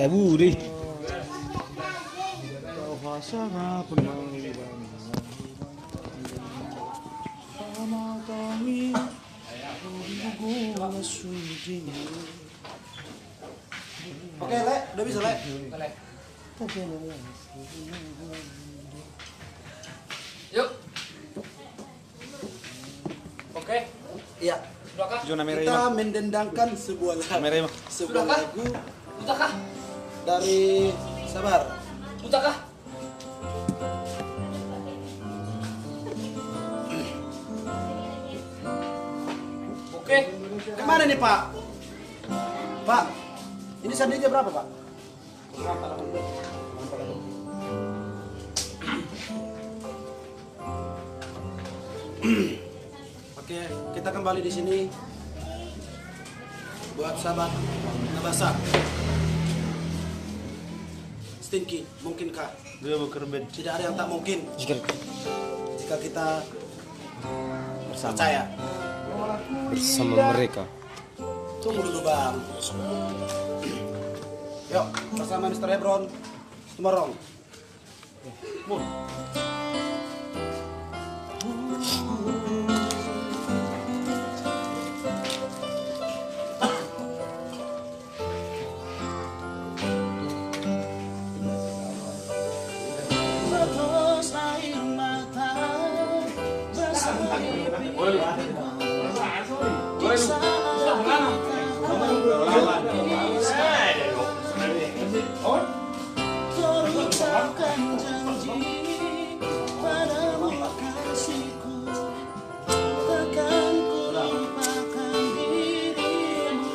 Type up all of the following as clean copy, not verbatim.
Budi. Oke, Le, udah bisa, Le. Yuk. Oke. Iya. Sudahkah? Kita mendendangkan sebuah lagu Sudahkah? dari Sabar. Sudahkah? Oke. Kemana nih, Pak? Pak, ini sandinya berapa, Pak? Oke, kita kembali di sini buat sahabat Nabasa. Stinky, mungkinkah? Tidak ada yang tak mungkin jika kita percaya Bersama mereka. Tunggu dulu, Bang. Yuk, bersama Mr. Hebron Tumarong. Terucapkan janji padamu kasihku, takkan ku lupakan dirimu.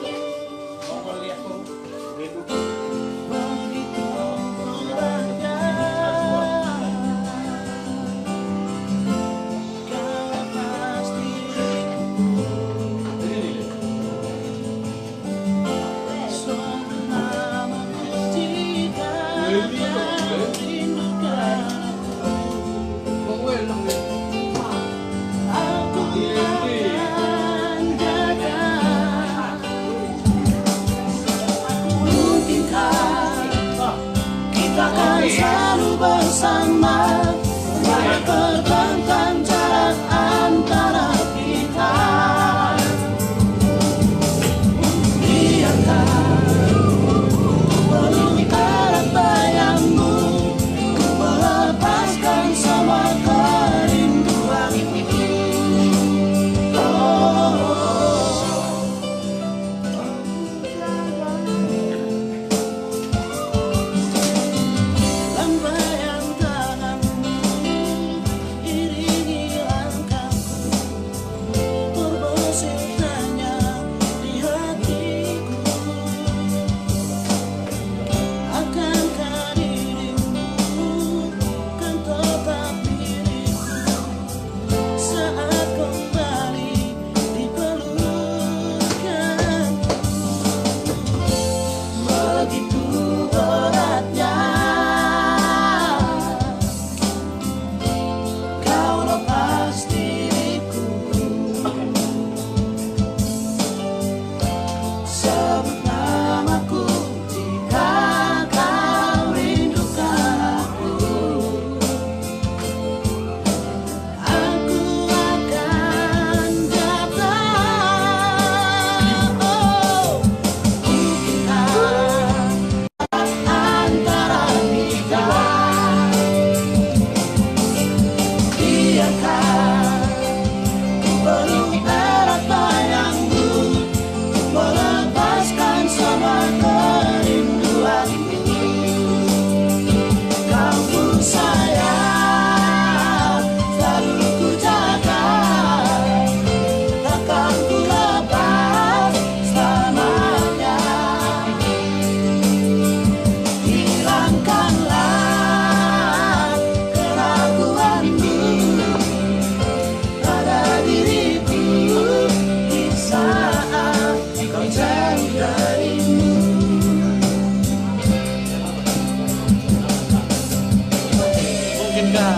Begitu beratnya kau lepas diriku. Suatu namaku jika selalu bersama, terbentang jarak antara kita. Biarkan peluk erat bayangmu, melepaskan semua kerinduanku. Lambaian tanganmu iringi langkahku, terbesit hanya di hatiku. Akankah dirimu kan tetap diriku saat kembali diperlukan? Begitu beratnya kau lepas diriku. Sebut namaku jika kau rindukan aku. Aku akan datang. Oh, mungkinkah antara kita? Biarkan ku peluk erat bayangmu, melepaskan semua kerinduanku. Kau pun sayang, selalu ku jaga, takkan ku lepas selamanya. Hilangkanlah keraguanmu pada diriku di saat kau jauh darimu. Mungkinkah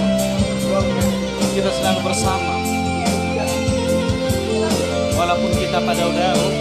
kita selalu bersama, walaupun kita pada jauh?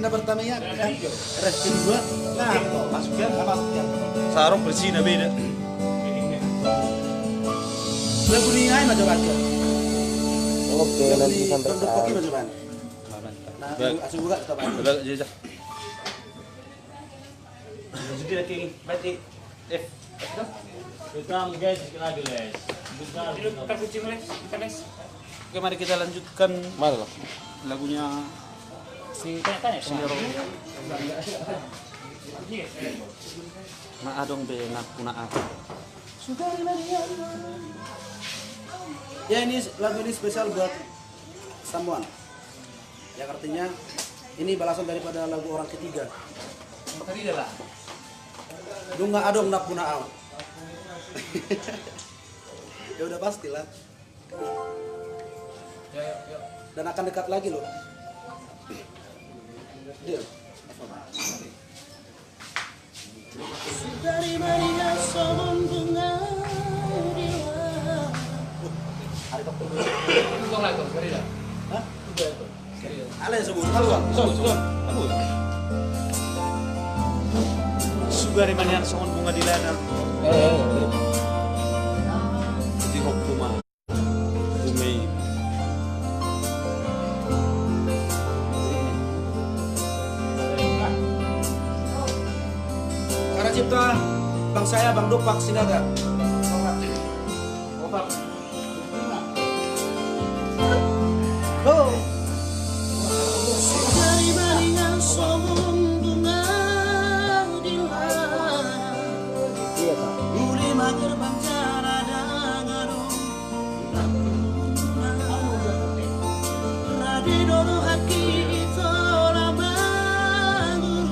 na pertama ya. Rest kedua. Nah, masukkan. Sarung bersih na beda. Lagu ni ay majawakan. Oke, nanti sampai Untuk kopi majawakan. Nah, asuh juga kita bantu. Udah aja. Jadi lagi berarti F. Bukan guys, lagi guys. Bukan. Kita kucing les. Oke, mari kita lanjutkan Mana? lagunya Si tanya Sendiri. Maadong be nakunaan. Ya ini lagu ini spesial buat someone. Yang artinya ini balasan daripada lagu orang ketiga. Tadi dah lah. Dunga adong napunaaw. Ya udah pastilah. Dan akan dekat lagi loh. Deal. Dari Maria sobong bunga Hari Sabtu. Tunggu lah itu, cari dah. Hah? Ala yang sebut. Halo, Abu. Sugari manian songon bunga di ladang. Di hokuma. Bumei. Karena cipta Bang saya Bang Dupak Sinaga. Oh. dari Maria sobong bunga di ladang Uli mager bangcara dangarung Radi dono haki itola bangurung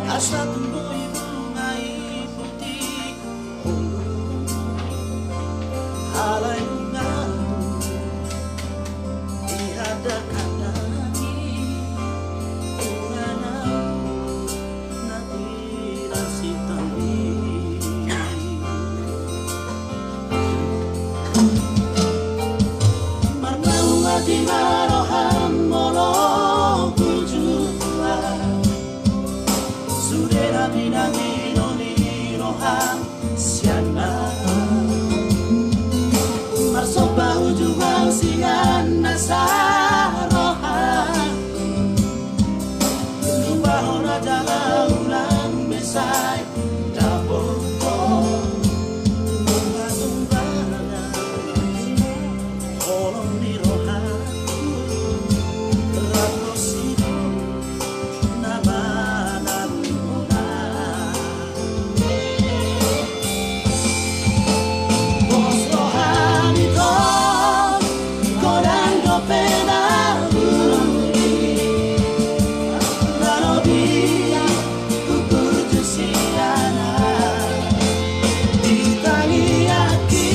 Asa tumbuhi bungai putih Halai bunga Dihadakan lagi Bunga natira si tambi Marnau mati marohan molo kujua Sudera binangi noni rohan siana Marsoba ujung sian nasarohan Lupa hona jaga ulang besai Dapur Tumba-tumbaga Holong di rohan Rato sido Nama naruna Bos rohan itu Kodang pena budi Nanobi kukur jusiana Ditangi aki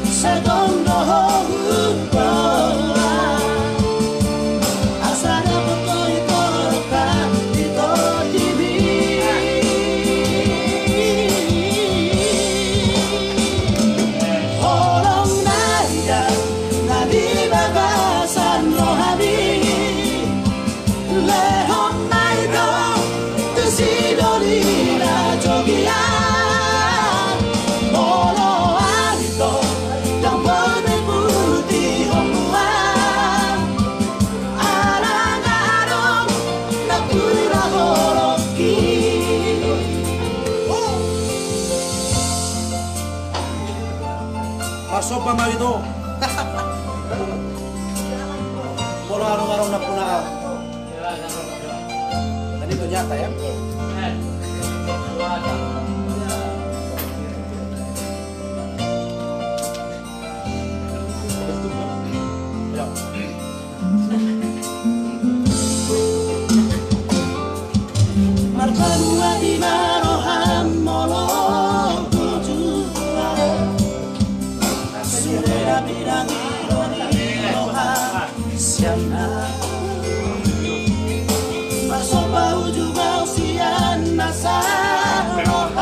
Segondo hurboa Asana foto itoroka Ito dibi Holong naya Nadi bagasan rohani Lehon naito Tusidori na jogian Molo anito Yang putih hongkuan Arang-arang Napura horoki Pasok pa marito. Polo arong-arong napunaaw. Dan itu nyata ya. Marpanua di marohan molo kujua Sudera bidang ironi rohan siana Marsopa ujung sian nasarohan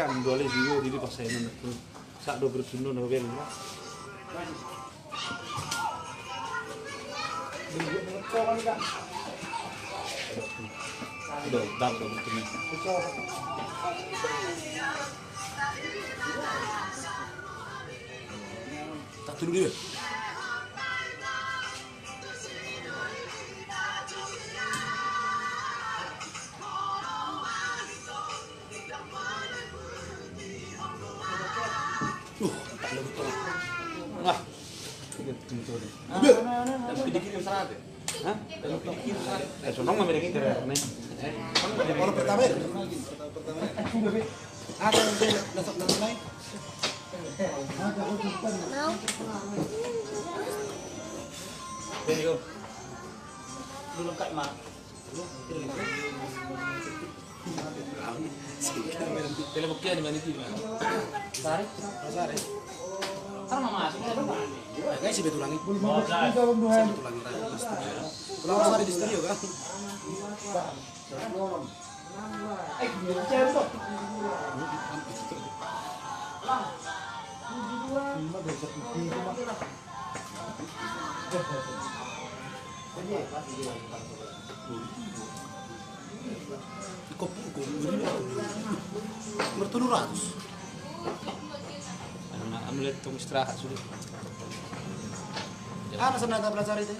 kan boleh juga di pasai itu. Sak do bersuno no ben. Do dam do betul. Tak dulu dia. Tak ada betul. Wah. Tapi dikirim serat ya? Hah? Sonong mah mereka kira nih. Orang pertama ya? Ada yang dasar lain? Ben yo. Belum kak mah. Tele buktian di mana itu? Tarik. Sari. Karena masuk ada apa? Guys, si betulangi. Oh, dah. Si betulangi. Pulang Sari di studio kan? Kopi bertulu ratus. Ambil tong istirahat sudah. Apa sebenarnya pelajar itu?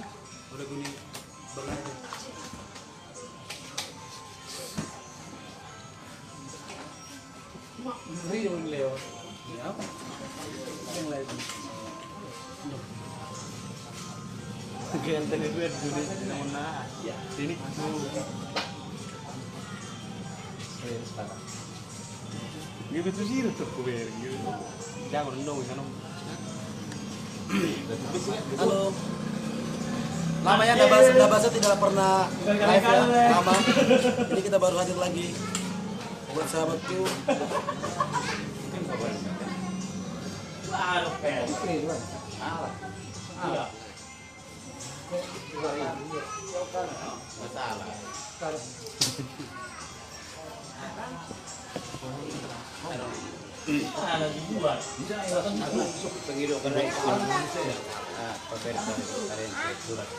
Udah guni banget. Ngeri dong Leo. Ya apa? Yang lain. Ganti tele gue dulu mana? Ya, sini tuh. Sekarang. Gitu tuh sih tuh kuber gitu. Jangan dong kan. Halo. Lama ya nggak bahasa tidak pernah live ya, lama. Ini kita baru hadir lagi buat sahabatku. Aduh, pen. Iya. Ada dibuat. Penghidup keren. Pakai karen surat.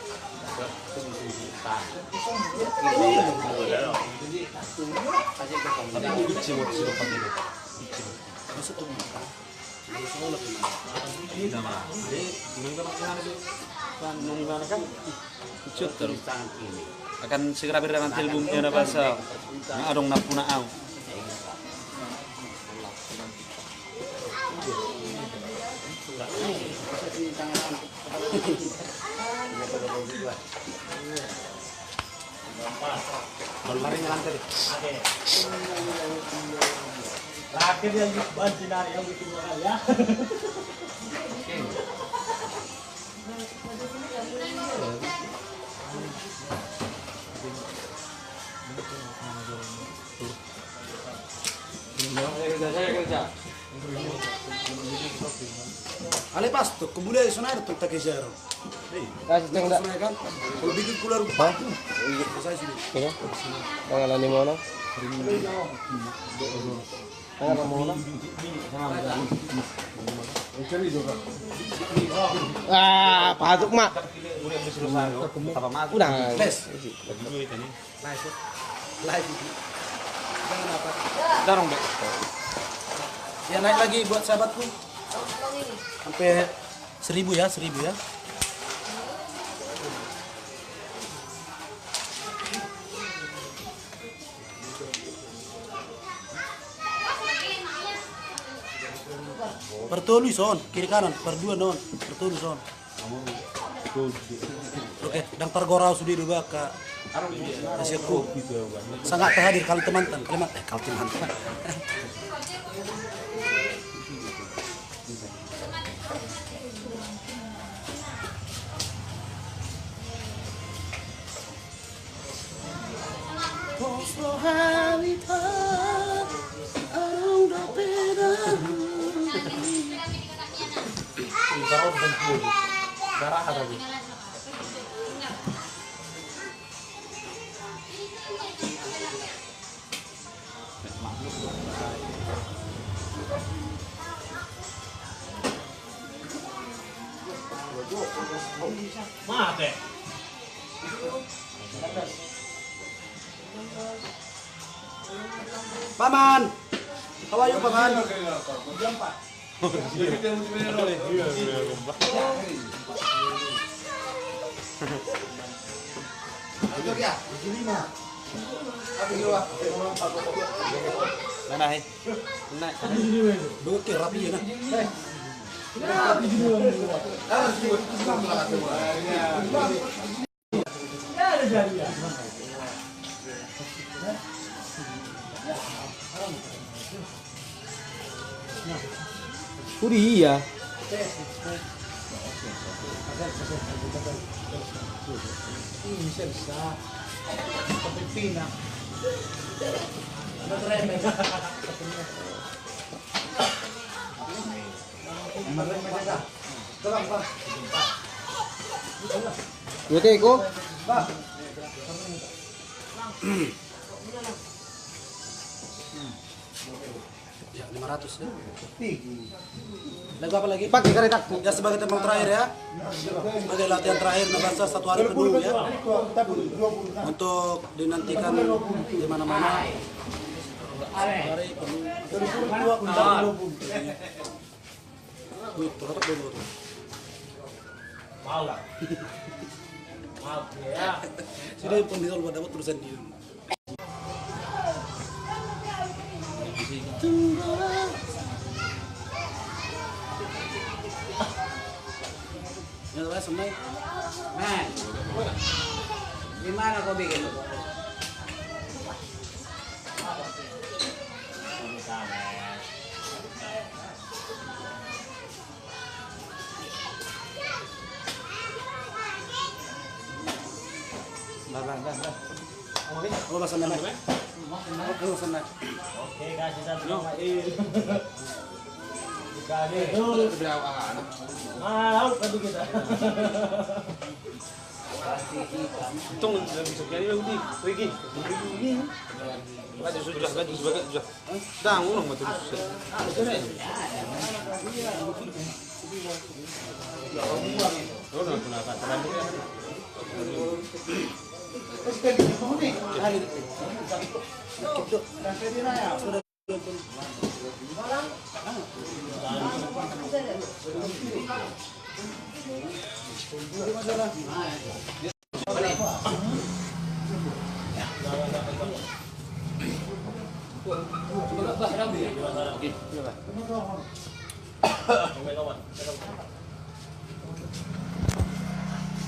Akan segera berakan albumnya na basa. Nga adong napunaaw. Lari nyelang tadi. Terakhir yang banjinar yang bikin mahal ya. Ale pasto, kemudian sunar tuh tak kejar. Kasih ceng dak. Kan? Kalau bikin keluar rumah. Saya sini. Ini. Pangalan ni mana? Pangalan mana? Ah, patuk mak. Udah. Les. Live. Live. Jangan apa. Darong dek. Ya naik lagi buat sahabatku. Sampai 1000 ya, 1000 ya. Pertolu son, kiri kanan, berdua non, pertolu son. Oke, dan tergorau sudah juga ke Asiaku. Sangat terhadir kali teman-teman, kali teman-teman. Darah ada di. Mate. Paman. How are you, Paman? Oke, rapi ya nah. Iya. Oke, kok. Ya, 500 ya. Lagu apa lagi? Pakai kereta. Ya sebagai tembang terakhir ya. Sebagai latihan terakhir bahasa satu hari penuh ya. Untuk dinantikan di mana-mana. Hari penuh. Wih, terlalu dulu. Mau. Mau ya. Sudah pembicara buat dapat tulisan dia. Ya, terus semai. Man, gimana kau bikin? Oh, pesan nama. Oh, pesan nama. Oke, kasih satu main. Kali. Mau tadi kita. Tunggu, besok jadi udah pergi. Sudah, sudah. Dah, ulang betul.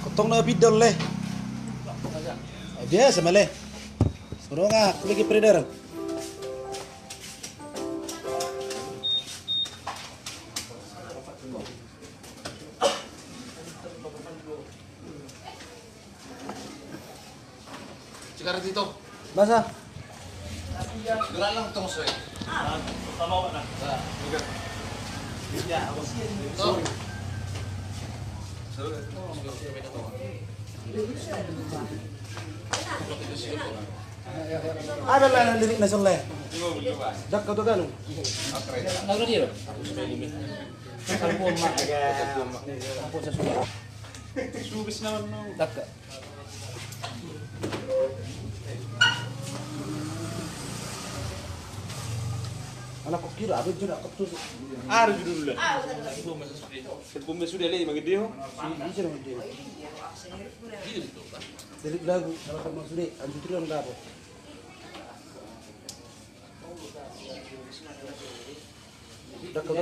Kotong na bidol leh. Biasa maleh. Suruh ngah lagi predator. Sekarang itu. Basa. Gerak lang tong soy. Sama apa nak? Ya, aku sih. Tuh. Ada lah lirik nasong leh. Dak kau tu kan. Nagro dia. Kampung mak Apa sesuatu. Subis naman no. Dak. Anak kok kira abis juga ketus. Ada dulu lah. Sebelum sudah lagi bagi dia. Bisa dong dia. Lirik lagu kalau kamu sudah anjut dulu enggak apa. Dak kau tu.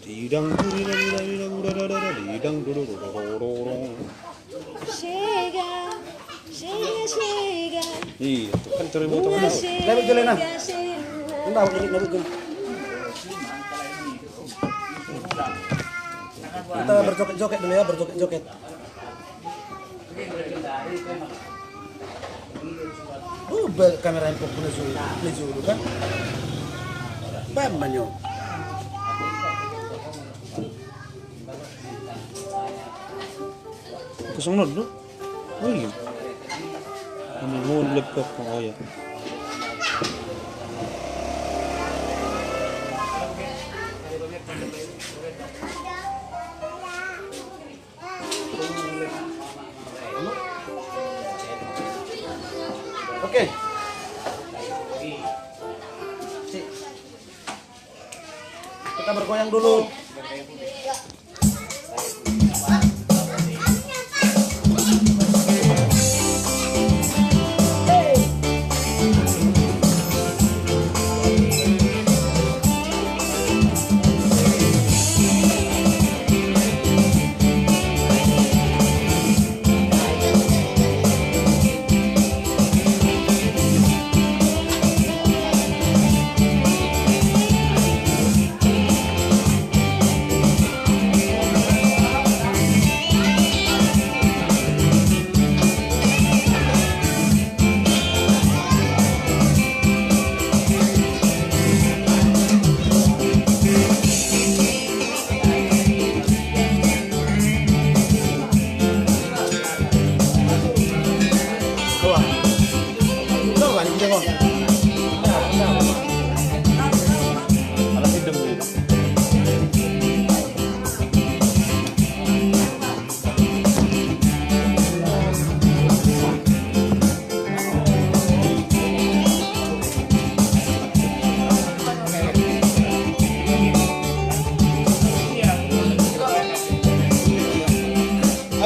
Lidang lidang Chega, chega, chega. Iya, itu kan terima Minha Lembut je, Lena. chega, chega. Enggak lirik lagu tu. Kita berjoget-joget dulu ya, berjoget-joget. Kamera yang populer dulu kan? Bam banyak. Kosong dulu. Oh iya. Ini mau laptop oh ya. Oke. Kita bergoyang dulu.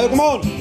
Ayo, come on.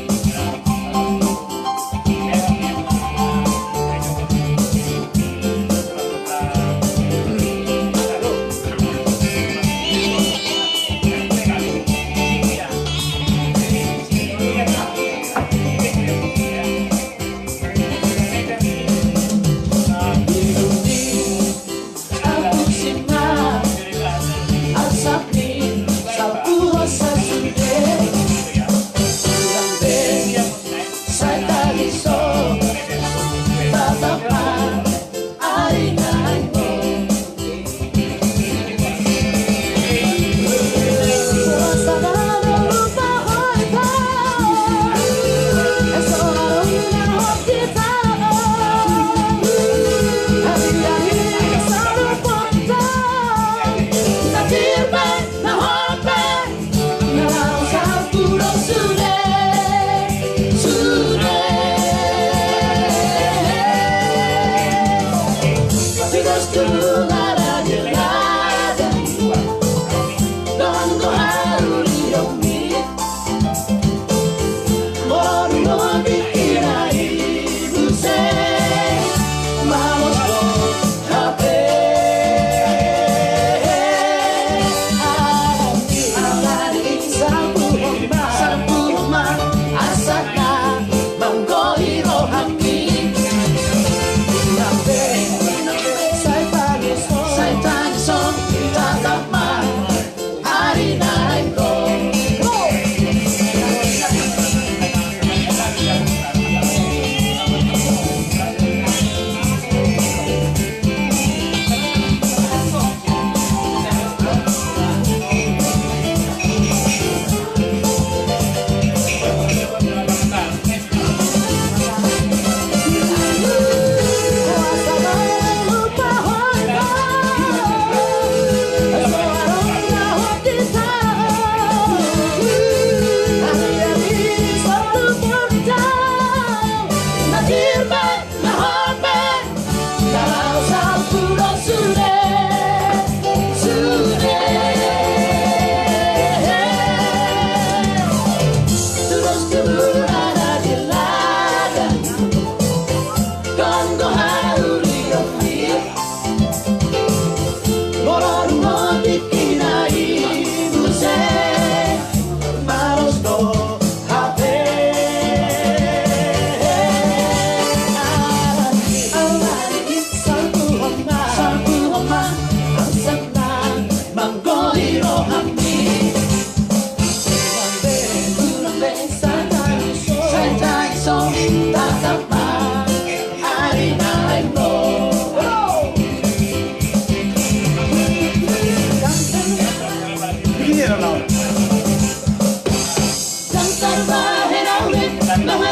Nama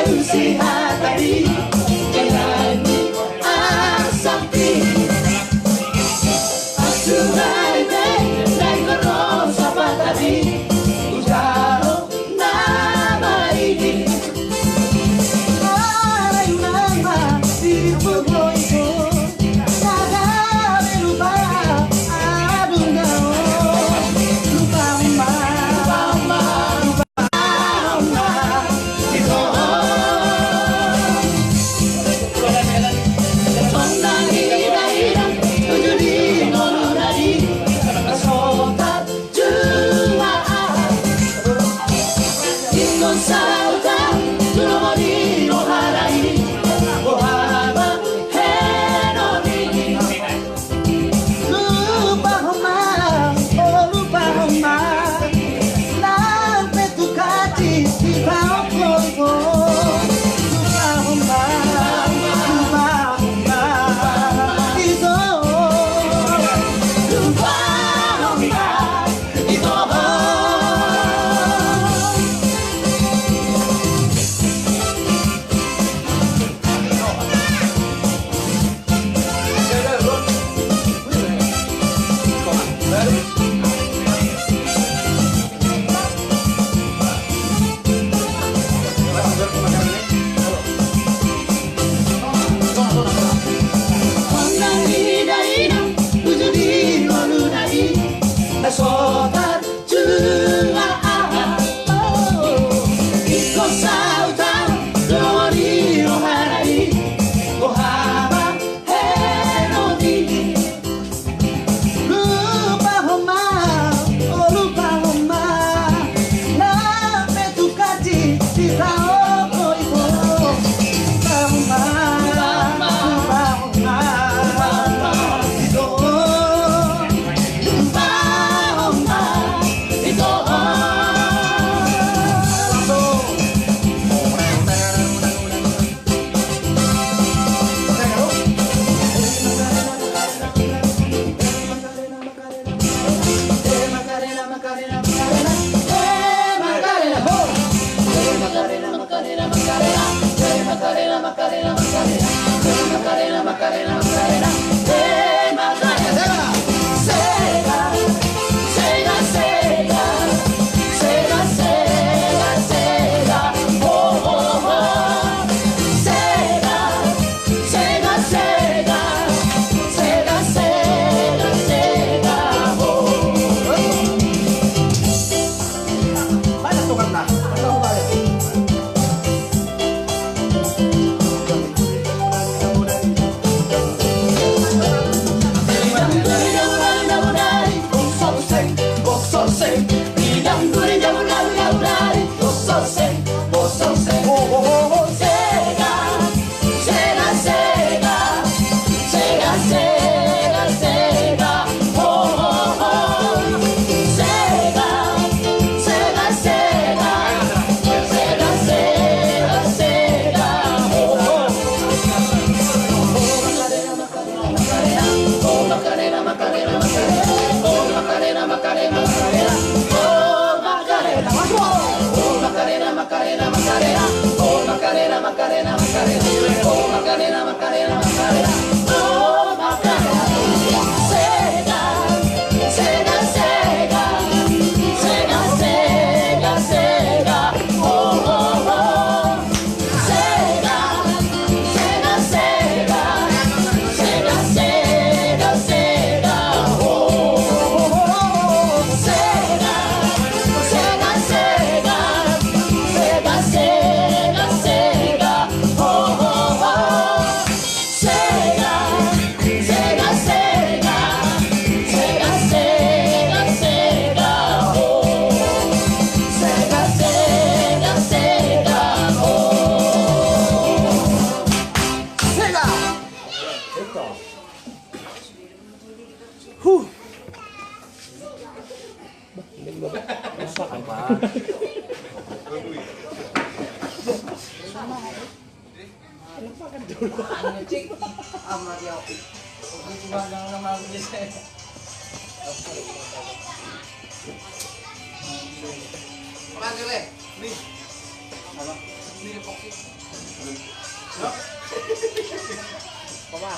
ini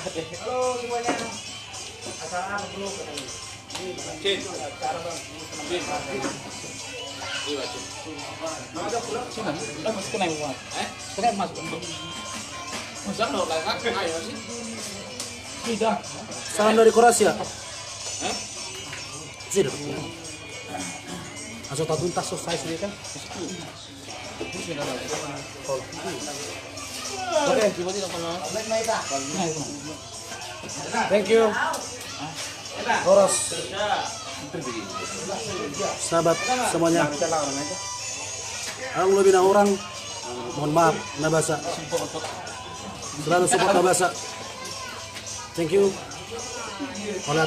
Halo semuanya. Acara dulu katanya. Cin. Acara Bang. Cin. Iya, Cin. Ada pulang sini. Masuk ke naik buat. Kena masuk. Masuk lo lagi. Ayo sih. Tidak. Salam dari Kroasia. Zero. Asal tak tuntas selesai sendiri kan? Oke, thank you. Horos. Sahabat semuanya. Ang lebih na orang, mohon maaf, nabasa. Selalu support nabasa. Thank you. Hola,